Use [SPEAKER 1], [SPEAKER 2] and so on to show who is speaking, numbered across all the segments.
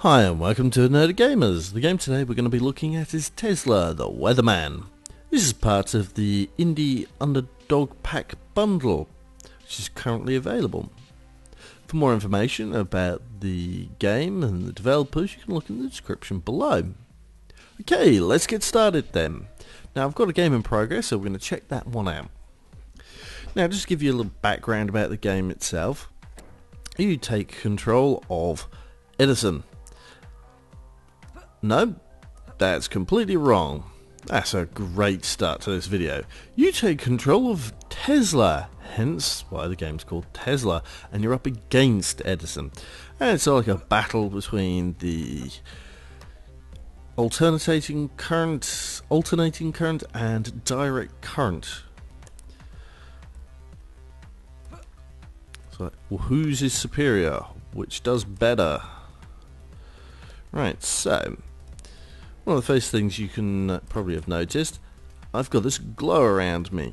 [SPEAKER 1] Hi and welcome to Nerdy Gamers. The game today we're going to be looking at is Tesla, the Weatherman. This is part of the Indie Underdog Pack bundle, which is currently available. For more information about the game and the developers, you can look in the description below. Okay, let's get started then. Now I've got a game in progress, so we're going to check that one out. Now just to give you a little background about the game itself, you take control of Edison. No, that's completely wrong. That's a great start to this video. You take control of Tesla, hence why the game's called Tesla, and you're up against Edison. And it's like a battle between the alternating current and direct current. So, well, whose is superior? Which does better? Right, so one of the first things you can probably have noticed, I've got this glow around me,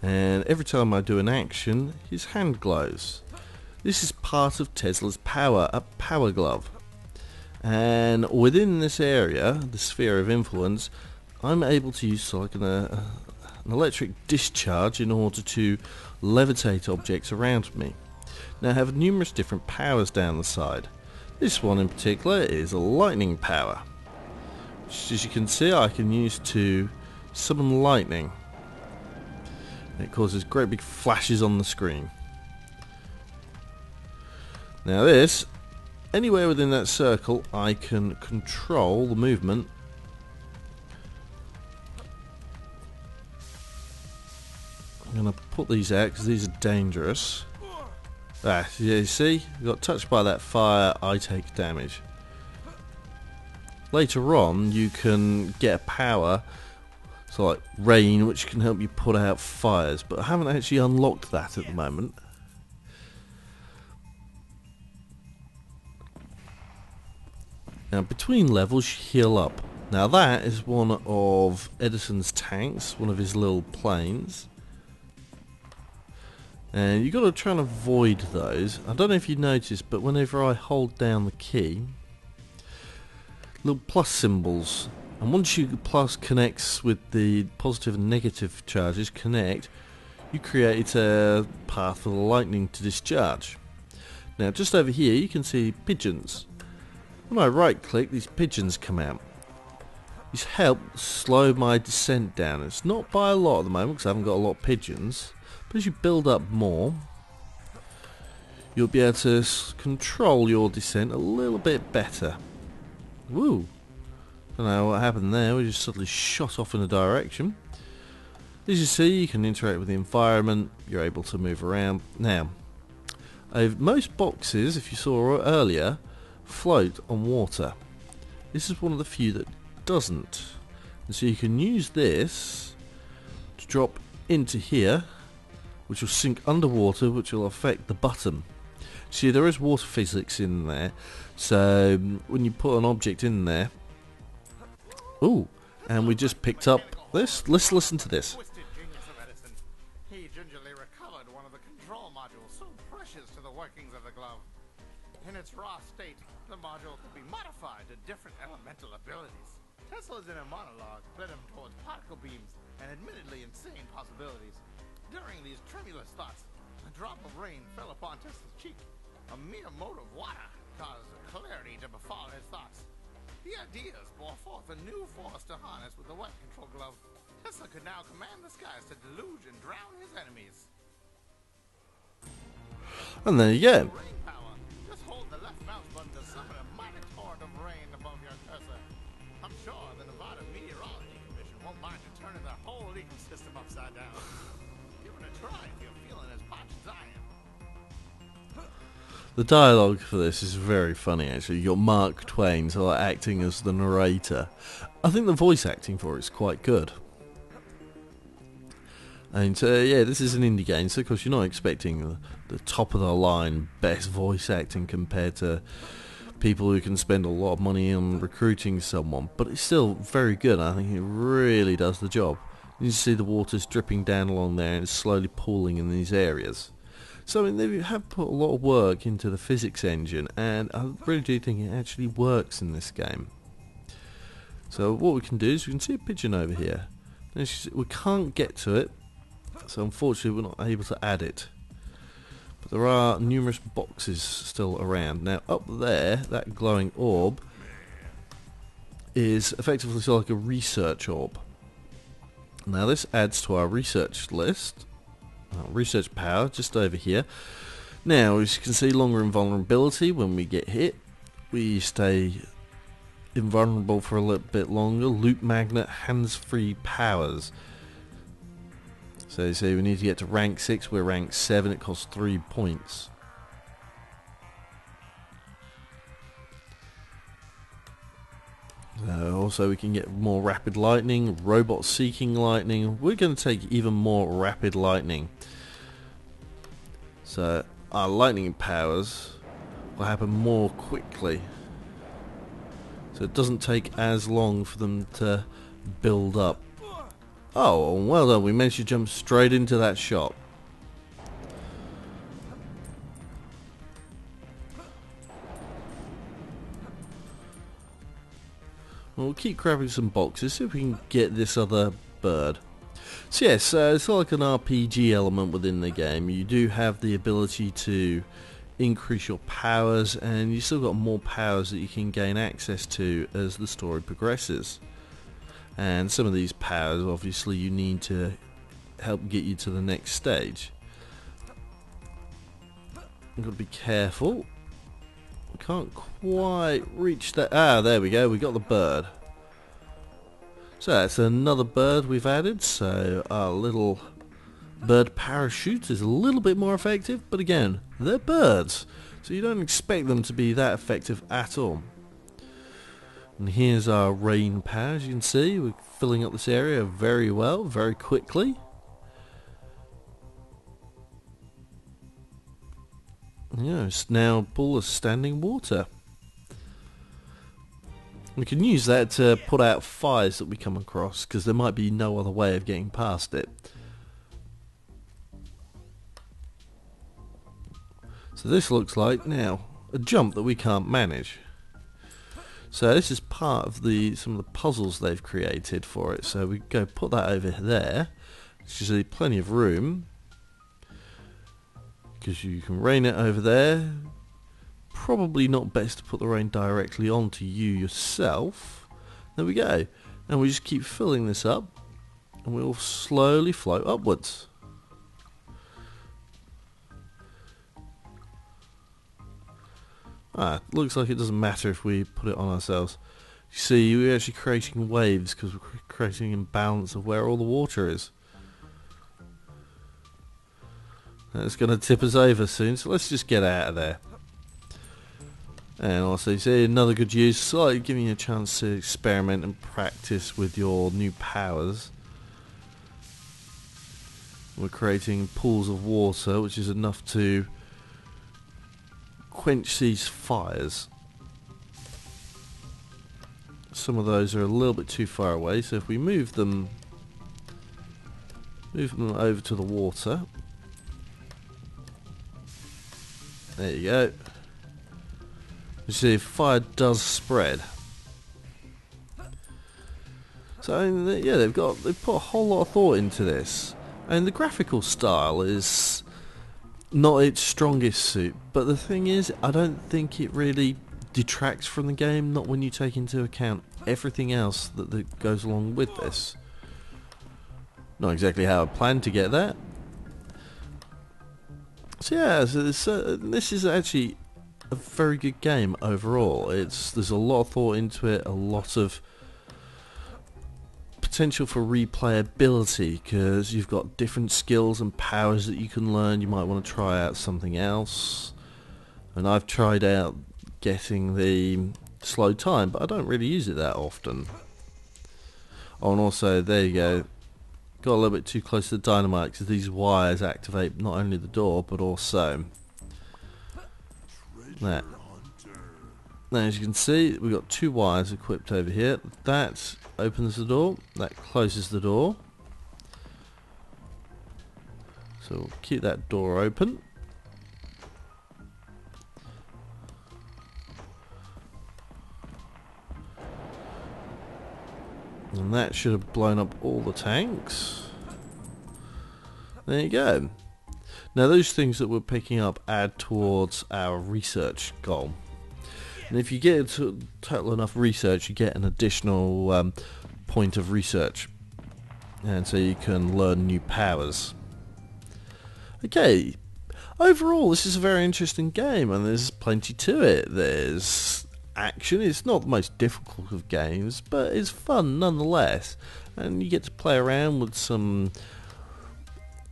[SPEAKER 1] and every time I do an action, his hand glows. This is part of Tesla's power, a power glove. And within this area, the sphere of influence, I'm able to use like an electric discharge in order to levitate objects around me. Now I have numerous different powers down the side. This one in particular is a lightning power, which, as you can see, I can use to summon lightning. It causes great big flashes on the screen. Now this, anywhere within that circle, I can control the movement. I'm going to put these out because these are dangerous. Ah, yeah, you see, you got touched by that fire, I take damage. Later on, you can get a power, so like rain, which can help you put out fires, but I haven't actually unlocked that at the moment. Now, between levels, you heal up. Now, that is one of Edison's tanks, one of his little planes. And you've got to try and avoid those. I don't know if you noticed, but whenever I hold down the key, little plus symbols, and once your plus connects with the positive and negative charges connect, you create a path for the lightning to discharge. Now just over here you can see pigeons. When I right click, these pigeons come out. These help slow my descent down. It's not by a lot at the moment because I haven't got a lot of pigeons. But as you build up more, you'll be able to control your descent a little bit better. Woo! Don't know what happened there, we just suddenly shot off in a direction. As you see, you can interact with the environment, you're able to move around. Now, most boxes, if you saw earlier, float on water. This is one of the few that doesn't. And so you can use this to drop into here, which will sink underwater, which will affect the bottom. See, there is water physics in there, so when you put an object in there... Ooh, and we just picked up this. Let's listen to this.
[SPEAKER 2] He gingerly recovered one of the control modules so precious to the workings of the glove. In its raw state, the module could be modified to different elemental abilities. Tesla's inner monologue led him towards particle beams and admittedly insane possibilities. During these tremulous thoughts, a drop of rain fell upon Tesla's cheek. A mere mote of water caused clarity to befall his thoughts. The ideas bore forth a new force to harness with the wet control glove. Tesla could now command the skies to deluge and drown his enemies.
[SPEAKER 1] And there you go.
[SPEAKER 2] Rain power. Just hold the left mouse button to summon a mighty torrent of rain above your cursor. I'm sure the Nevada Meteorology Commission won't mind you turning the whole ecosystem upside down. Try if you're feeling as parched as I am.
[SPEAKER 1] The dialogue for this is very funny actually. You got Mark Twain so like, acting as the narrator. I think the voice acting for it is quite good. And yeah, this is an indie game, so of course you're not expecting the top of the line best voice acting compared to people who can spend a lot of money on recruiting someone, but it's still very good. I think it really does the job. You see the water's dripping down along there and it's slowly pooling in these areas. So I mean, they have put a lot of work into the physics engine, and I really do think it actually works in this game. So what we can do is we can see a pigeon over here. We can't get to it, so unfortunately we're not able to add it. But there are numerous boxes still around. Now up there, that glowing orb is effectively sort of like a research orb. Now this adds to our research list. Research power just over here. Now as you can see, longer invulnerability. When we get hit we stay invulnerable for a little bit longer. Loop magnet, hands-free powers. So you see we need to get to rank 6, we're rank 7, it costs 3 points. Also we can get more rapid lightning, robot seeking lightning. We're going to take even more rapid lightning. So our lightning powers will happen more quickly. So it doesn't take as long for them to build up. Oh, well done, we managed to jump straight into that shop. We'll keep grabbing some boxes, see if we can get this other bird. So yes, it's like an RPG element within the game. You do have the ability to increase your powers, and you still got more powers that you can gain access to as the story progresses. And some of these powers obviously you need to help get you to the next stage. You've got to be careful. Can't quite reach that. Ah, there we go, we got the bird. So that's another bird we've added, so our little bird parachute is a little bit more effective, but again, they're birds, so you don't expect them to be that effective at all. And here's our rain power. As you can see, we're filling up this area very well, very quickly. Yeah, it's now full of standing water. We can use that to put out fires that we come across, because there might be no other way of getting past it. So this looks like now a jump that we can't manage. So this is part of some of the puzzles they've created for it. So we go put that over there. There's usually plenty of room, because you can rain it over there. Probably not best to put the rain directly onto you yourself. There we go. And we just keep filling this up, and we'll slowly float upwards. Looks like it doesn't matter if we put it on ourselves. You see, we're actually creating waves because we're creating an imbalance of where all the water is. It's going to tip us over soon, so let's just get out of there. And also, you see, another good use, slightly giving you a chance to experiment and practice with your new powers. We're creating pools of water, which is enough to quench these fires. Some of those are a little bit too far away, so if we move them over to the water. There you go. You see, fire does spread. So yeah, they've put a whole lot of thought into this, and the graphical style is not its strongest suit. But the thing is, I don't think it really detracts from the game. Not when you take into account everything else that goes along with this. Not exactly how I planned to get that. So yeah, this is actually a very good game overall. There's a lot of thought into it, a lot of potential for replayability, because you've got different skills and powers that you can learn. You might want to try out something else, and I've tried out getting the slow time, but I don't really use it that often. Oh, and also there you go, got a little bit too close to the dynamite, because these wires activate not only the door but also that. Now as you can see, we've got two wires equipped over here. That opens the door, that closes the door. So we'll keep that door open. And that should have blown up all the tanks. There you go. Now those things that we're picking up add towards our research goal. And if you get to total enough research, you get an additional point of research. And so you can learn new powers. Okay, overall this is a very interesting game and there's plenty to it. There's action, it's not the most difficult of games, but it's fun nonetheless. And you get to play around with some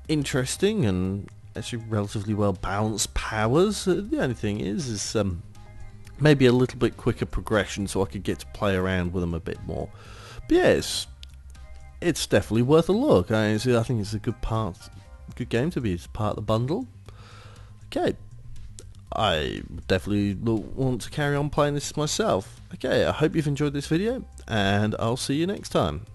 [SPEAKER 1] interesting and actually relatively well balanced powers. The only thing is maybe a little bit quicker progression so I could get to play around with them a bit more. But yes, it's definitely worth a look. I think it's a good game to be part of the bundle. Okay, I definitely want to carry on playing this myself. Okay, I hope you've enjoyed this video and I'll see you next time.